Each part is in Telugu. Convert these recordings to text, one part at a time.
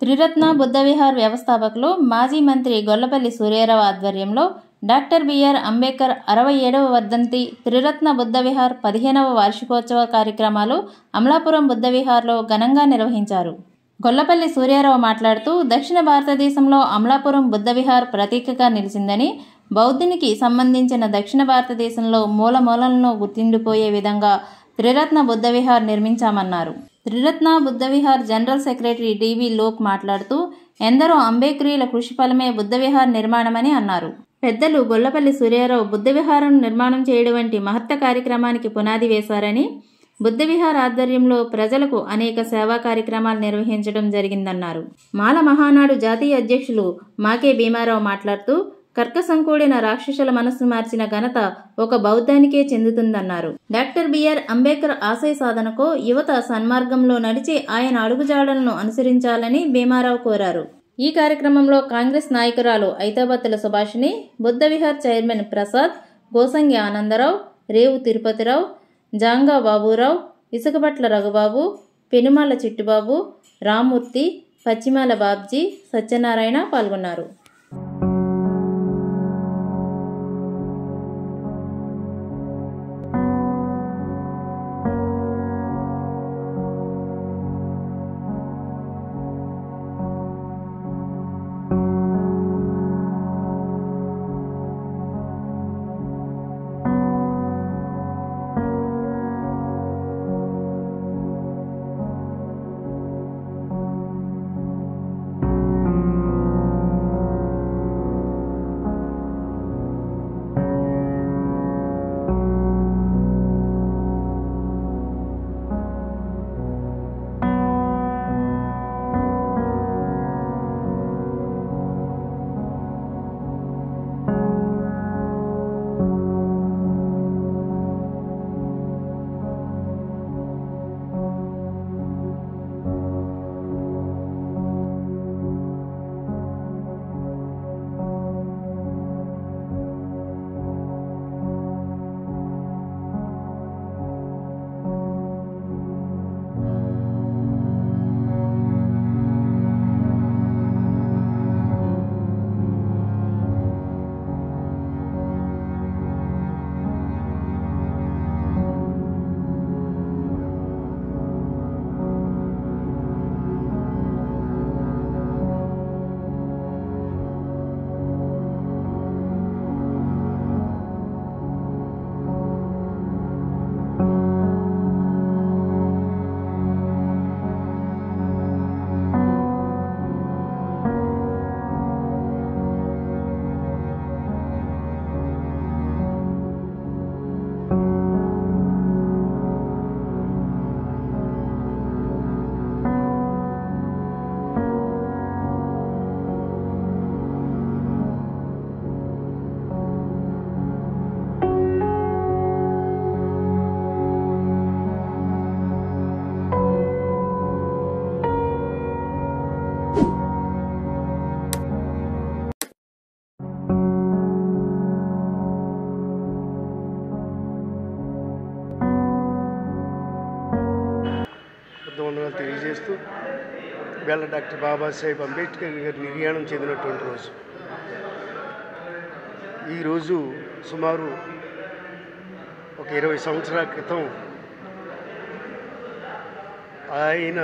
త్రిరత్న బుద్ధవిహార్ వ్యవస్థాపకులు మాజీ మంత్రి గొల్లపల్లి సూర్యారావు ఆధ్వర్యంలో డాక్టర్ బిఆర్ అంబేద్కర్ 67వ వర్ధంతి త్రిరత్న బుద్ధవిహార్ 15వ వార్షికోత్సవ కార్యక్రమాలు అమలాపురం బుద్ధవిహార్లో ఘనంగా నిర్వహించారు. గొల్లపల్లి సూర్యారావు మాట్లాడుతూ దక్షిణ భారతదేశంలో అమలాపురం బుద్ధవిహార్ ప్రతీకగా నిలిచిందని, బౌద్ధునికి సంబంధించిన దక్షిణ భారతదేశంలో మూలలను గుర్తుండిపోయే విధంగా త్రిరత్న బుద్ధవిహార్ నిర్మించామన్నారు. త్రిరత్న బుద్ధవిహార్ జనరల్ సెక్రటరీ డివి లోక్ మాట్లాడుతూ ఎందరో అంబేద్కరీల కృషి ఫలమే బుద్ధవిహార్ నిర్మాణమని అన్నారు. పెద్దలు గొల్లపల్లి సూర్యారావు బుద్ధవిహారం నిర్మాణం చేయడం వంటి మహత్త కార్యక్రమానికి పునాది వేశారని, బుద్ధవిహార్ ఆధ్వర్యంలో ప్రజలకు అనేక సేవా కార్యక్రమాలు నిర్వహించడం జరిగిందన్నారు. మాల మహానాడు జాతీయ అధ్యక్షులు మాకే భీమారావు మాట్లాడుతూ కర్కశంకూడిన రాక్షసుల మనస్సు మార్చిన ఘనత ఒక బౌద్ధానికే చెందుతుందన్నారు. డాక్టర్ బిఆర్ అంబేద్కర్ ఆశయ సాధనకు యువత సన్మార్గంలో నడిచి ఆయన అడుగుజాడలను అనుసరించాలని భీమారావు కోరారు. ఈ కార్యక్రమంలో కాంగ్రెస్ నాయకురాలు ఐతాబత్తుల సుభాషిణి, బుద్ధవిహార్ చైర్మన్ ప్రసాద్, గోసంగి ఆనందరావు, రేవు తిరుపతిరావు, జాంగా బాబురావు, ఇసుకపట్ల రఘుబాబు, పెనుమాల చిట్టుబాబు, రామ్మూర్తి, పశ్చిమాల బాబ్జీ, సత్యనారాయణ పాల్గొన్నారు. తెలియజేస్తూ వేళ డాక్టర్ బాబాసాహెబ్ అంబేద్కర్ గారి నిర్యాణం చెందినటువంటి రోజు. ఈరోజు సుమారు ఒక 20 సంవత్సరాల క్రితం ఆయన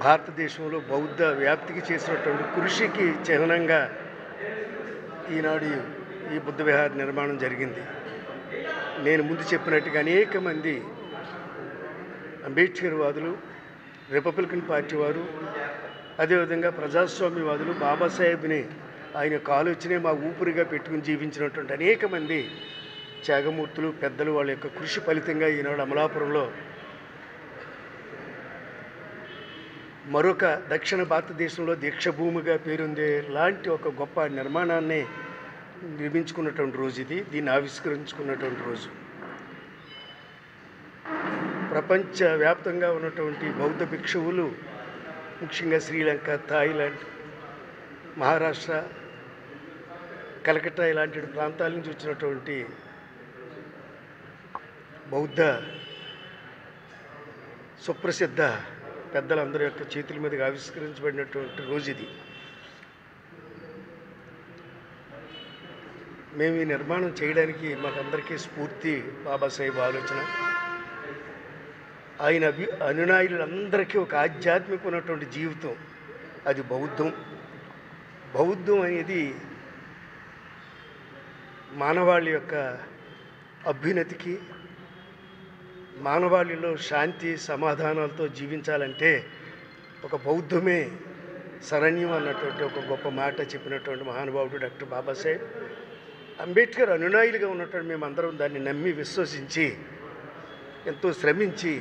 భారతదేశంలో బౌద్ధ వ్యాప్తికి చేసినటువంటి కృషికి చిహ్నంగా ఈనాడు ఈ బుద్ధవిహార్ నిర్మాణం జరిగింది. నేను ముందు చెప్పినట్టుగా అనేక మంది అంబేద్కర్ వాదులు, రిపబ్లికన్ పార్టీ వారు, అదేవిధంగా ప్రజాస్వామ్యవాదులు బాబాసాహెబ్ని ఆయన ఆలోచనే మా ఊపిరిగా పెట్టుకుని జీవించినటువంటి అనేక మంది త్యాగమూర్తులు, పెద్దలు వాళ్ళ యొక్క కృషి ఫలితంగా ఈనాడు అమలాపురంలో మరొక దక్షిణ భారతదేశంలో దీక్షభూమిగా పేరొందే లాంటి ఒక గొప్ప నిర్మాణాన్ని నిర్మించుకున్నటువంటి రోజు ఇది. దీన్ని ఆవిష్కరించుకున్నటువంటి రోజు. ప్రపంచవ్యాప్తంగా ఉన్నటువంటి బౌద్ధ భిక్షువులు ముఖ్యంగా శ్రీలంక, థాయిలాండ్, మహారాష్ట్ర, కలకత్తా ఇలాంటి ప్రాంతాల నుంచి వచ్చినటువంటి బౌద్ధ సుప్రసిద్ధ పెద్దలందరి యొక్క చేతుల మీదుగా ఆవిష్కరించబడినటువంటి రోజు ఇది. మేము ఈ నిర్మాణం చేయడానికి మాకందరికీ స్ఫూర్తి బాబాసాహెబ్ ఆలోచన. ఆయన అనునాయులందరికీ ఒక ఆధ్యాత్మికమైనటువంటి జీవితం, అది బౌద్ధం. బౌద్ధం అనేది మానవాళి యొక్క అభ్యున్నతికి, మానవాళిలో శాంతి సమాధానాలతో జీవించాలంటే ఒక బౌద్ధమే శరణ్యం అన్నటువంటి ఒక గొప్ప మాట చెప్పినటువంటి మహానుభావుడు డాక్టర్ బాబాసాహెబ్ అంబేద్కర్. అనునాయులుగా ఉన్నటువంటి మేమందరం దాన్ని నమ్మి విశ్వసించి ఎంతో శ్రమించి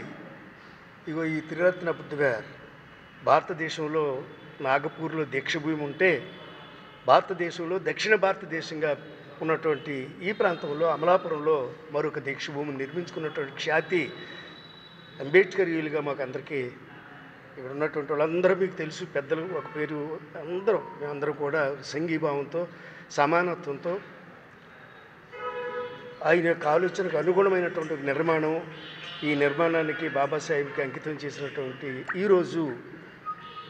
ఇగో ఈ త్రిరత్న బుద్ధ విహార్ భారతదేశంలో నాగపూర్లో దీక్షభూమి ఉంటే, భారతదేశంలో దక్షిణ భారతదేశంగా ఉన్నటువంటి ఈ ప్రాంతంలో అమలాపురంలో మరొక దీక్షభూమిని నిర్మించుకున్నటువంటి ఖ్యాతి అంబేద్కరీయులుగా మాకు అందరికీ ఇక్కడ ఉన్నటువంటి వాళ్ళందరూ మీకు తెలుసు, పెద్దలు ఒక పేరు, మేమందరం కూడా సంఘీభావంతో సమానత్వంతో ఆయన యొక్క ఆలోచనకు అనుగుణమైనటువంటి నిర్మాణం, ఈ నిర్మాణానికి బాబాసాహెబ్కి అంకితం చేసినటువంటి ఈరోజు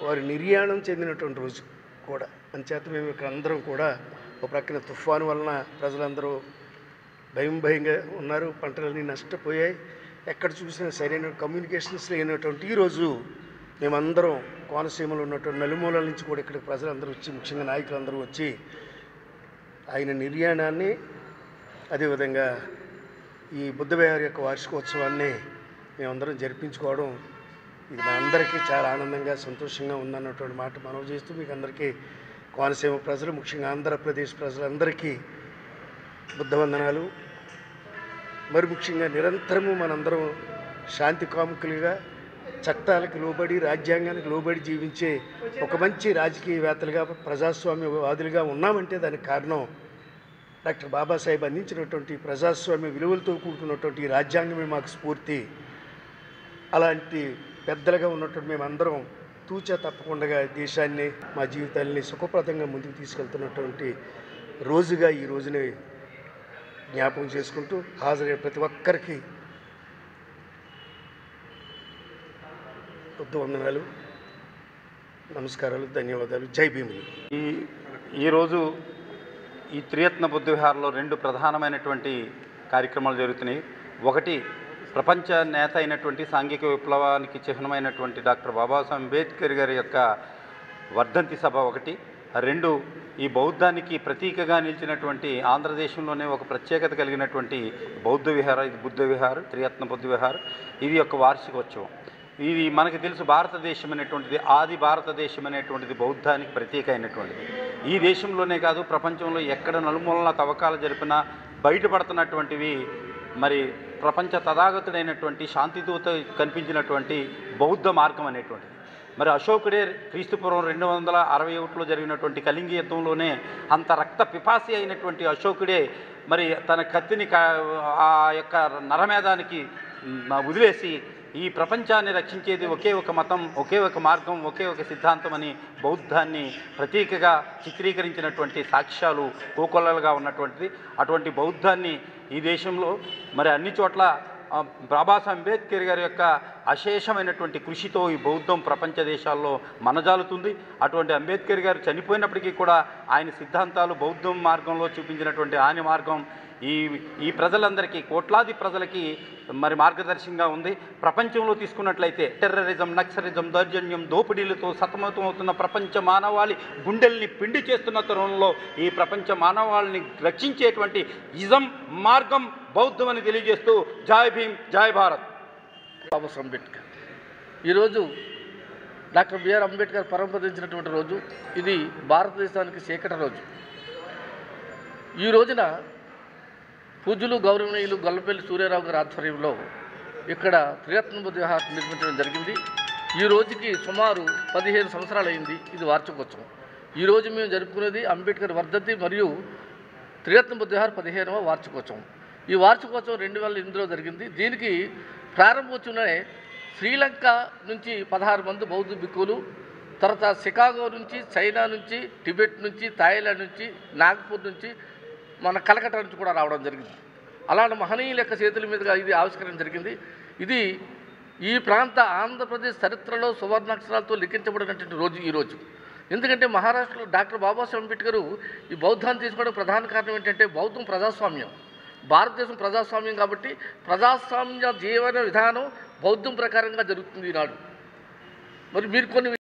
వారి నిర్యాణం చెందినటువంటి రోజు కూడా. అంచేత మేము ఇక్కడ అందరం కూడా ఒక ప్రక్కన తుఫాను వలన ప్రజలందరూ భయంగా ఉన్నారు, పంటలన్నీ నష్టపోయాయి, ఎక్కడ చూసినా సరైన కమ్యూనికేషన్స్ లేనటువంటి ఈరోజు మేమందరం కోనసీమలో ఉన్నటువంటి నలుమూలల నుంచి కూడా ఇక్కడికి ప్రజలందరూ వచ్చి, ముఖ్యంగా నాయకులందరూ వచ్చి ఆయన నిర్యాణాన్ని, అదేవిధంగా ఈ బుద్ధ విహార్ యొక్క వార్షికోత్సవాన్ని మేమందరం జరిపించుకోవడం ఇది మా అందరికీ చాలా ఆనందంగా సంతోషంగా ఉందన్నటువంటి మాట మనవి చేస్తూ మీకు అందరికీ కోనసీమ ప్రజలు, ముఖ్యంగా ఆంధ్రప్రదేశ్ ప్రజలందరికీ బుద్ధవందనాలు. మరి ముఖ్యంగా నిరంతరము మనందరం శాంతి కాముకులుగా చట్టాలకు లోబడి, రాజ్యాంగానికి లోబడి జీవించే ఒక మంచి రాజకీయవేత్తలుగా, ప్రజాస్వామ్యవాదులుగా ఉన్నామంటే దానికి కారణం డాక్టర్ బాబాసాహెబ్ అందించినటువంటి ప్రజాస్వామ్య విలువలతో కూడుకున్నటువంటి రాజ్యాంగమే మాకు స్ఫూర్తి. అలాంటి పెద్దలుగా ఉన్నటువంటి మేమందరం తూచా తప్పకుండా దేశాన్ని, మా జీవితాన్ని సుఖప్రదంగా ముందుకు తీసుకెళ్తున్నటువంటి రోజుగా ఈ రోజుని జ్ఞాపకం చేసుకుంటూ హాజరయ్యే ప్రతి ఒక్కరికి వందనాలు, నమస్కారాలు, ధన్యవాదాలు. జై భీములు. ఈరోజు ఈ త్రిరత్న బుద్ధ విహార్లో 2 ప్రధానమైనటువంటి కార్యక్రమాలు జరుగుతున్నాయి. ఒకటి, ప్రపంచ నేత అయినటువంటి సాంఘిక విప్లవానికి చిహ్నమైనటువంటి డాక్టర్ బాబాసాహెబ్ అంబేద్కర్ గారి యొక్క వర్ధంతి సభ ఒకటి. 2, ఈ బౌద్ధానికి ప్రతీకగా నిలిచినటువంటి ఆంధ్రదేశంలోనే ఒక ప్రత్యేకత కలిగినటువంటి బౌద్ధ విహార, ఇది బుద్ధ విహార్, త్రిరత్న బుద్ధ విహార్, ఇది యొక్క వార్షికోత్సవం. ఇది మనకు తెలుసు, భారతదేశం అనేటువంటిది, ఆది భారతదేశం అనేటువంటిది బౌద్ధానికి ప్రతీక అయినటువంటిది. ఈ దేశంలోనే కాదు, ప్రపంచంలో ఎక్కడ నలుమూలన తవ్వకాలు జరిపినా బయటపడుతున్నటువంటివి మరి ప్రపంచ తథాగతుడైనటువంటి శాంతిదూత కనిపించినటువంటి బౌద్ధ మార్గం అనేటువంటిది. మరి అశోకుడే క్రీస్తుపూర్వం 261లో జరిగినటువంటి కళింగ యుద్ధంలోనే అంత రక్త పిపాసి అయినటువంటి అశోకుడే మరి తన కత్తిని ఆ యొక్క నరమేధానికి వదిలేసి ఈ ప్రపంచాన్ని రక్షించేది ఒకే ఒక మతం, ఒకే ఒక మార్గం, ఒకే ఒక సిద్ధాంతం అని బౌద్ధాన్ని ప్రతీకగా చిత్రీకరించినటువంటి సాక్ష్యాలు కోకొల్లలుగా ఉన్నటువంటిది. అటువంటి బౌద్ధాన్ని ఈ దేశంలో మరి అన్ని చోట్ల బాబాసాహెబ్ అంబేద్కర్ గారి యొక్క అశేషమైనటువంటి కృషితో ఈ బౌద్ధం ప్రపంచ దేశాల్లో మనజాలుతుంది. అటువంటి అంబేద్కర్ గారు చనిపోయినప్పటికీ కూడా ఆయన సిద్ధాంతాలు బౌద్ధం మార్గంలో చూపించినటువంటి ఆయన మార్గం ఈ ప్రజలందరికీ, కోట్లాది ప్రజలకి మరి మార్గదర్శకంగా ఉంది. ప్రపంచంలో తీసుకున్నట్లయితే టెర్రరిజం, నక్సలిజం, దౌర్జన్యం, దోపిడీలతో సతమతమవుతున్న ప్రపంచ మానవాళి గుండెల్ని పిండి చేస్తున్న తరుణంలో ఈ ప్రపంచ మానవాళిని రక్షించేటువంటి ఇజం మార్గం బౌద్ధం అని తెలియజేస్తూ జై భీమ్, జై భారత్. బాబాసాహెబ్ అంబేద్కర్ ఈరోజు డాక్టర్ బిఆర్ అంబేద్కర్ పరంపదించినటువంటి రోజు. ఇది భారతదేశానికి చీకటి రోజు. ఈ రోజున పూజ్యులు గౌరవనీయులు గొల్లపల్లి సూర్యారావు గారి ఆధ్వర్యంలో ఇక్కడ త్రిరత్న బుద్ధ విహార్ నిర్మించడం జరిగింది. ఈ రోజుకి సుమారు 15 సంవత్సరాలు అయింది. ఇది వార్షికోత్సవం. ఈరోజు మేము జరుపుకునేది అంబేద్కర్ వర్ధంతి మరియు త్రిరత్న బుద్ధ విహార్ 15వ వార్షికోత్సవం. ఈ వార్షికోత్సవం 2008లో జరిగింది. దీనికి ప్రారంభోత్సవమే శ్రీలంక నుంచి 16 మంది బౌద్ధ భిక్కులు, తర్వాత షికాగో నుంచి, చైనా నుంచి, టిబెట్ నుంచి, థాయిలాండ్ నుంచి, నాగపూర్ నుంచి, మన కలకట్టా నుంచి కూడా రావడం జరిగింది. అలాంటి మహనీయుల యొక్క చేతుల మీదుగా ఇది ఆవిష్కరణ జరిగింది. ఇది ఈ ప్రాంత ఆంధ్రప్రదేశ్ చరిత్రలో సువర్ణాక్షరాలతో లిఖించబడినటువంటి రోజు ఈరోజు. ఎందుకంటే మహారాష్ట్రలో డాక్టర్ బాబాసాహెబ్ అంబేద్కర్ ఈ బౌద్ధాన్ని తీసుకోవడం ప్రధాన కారణం ఏంటంటే బౌద్ధం ప్రజాస్వామ్యం, భారతదేశం ప్రజాస్వామ్యం కాబట్టి ప్రజాస్వామ్య జీవన విధానం బౌద్ధం ప్రకారంగా జరుగుతుంది ఈనాడు. మరి మీరు కొన్ని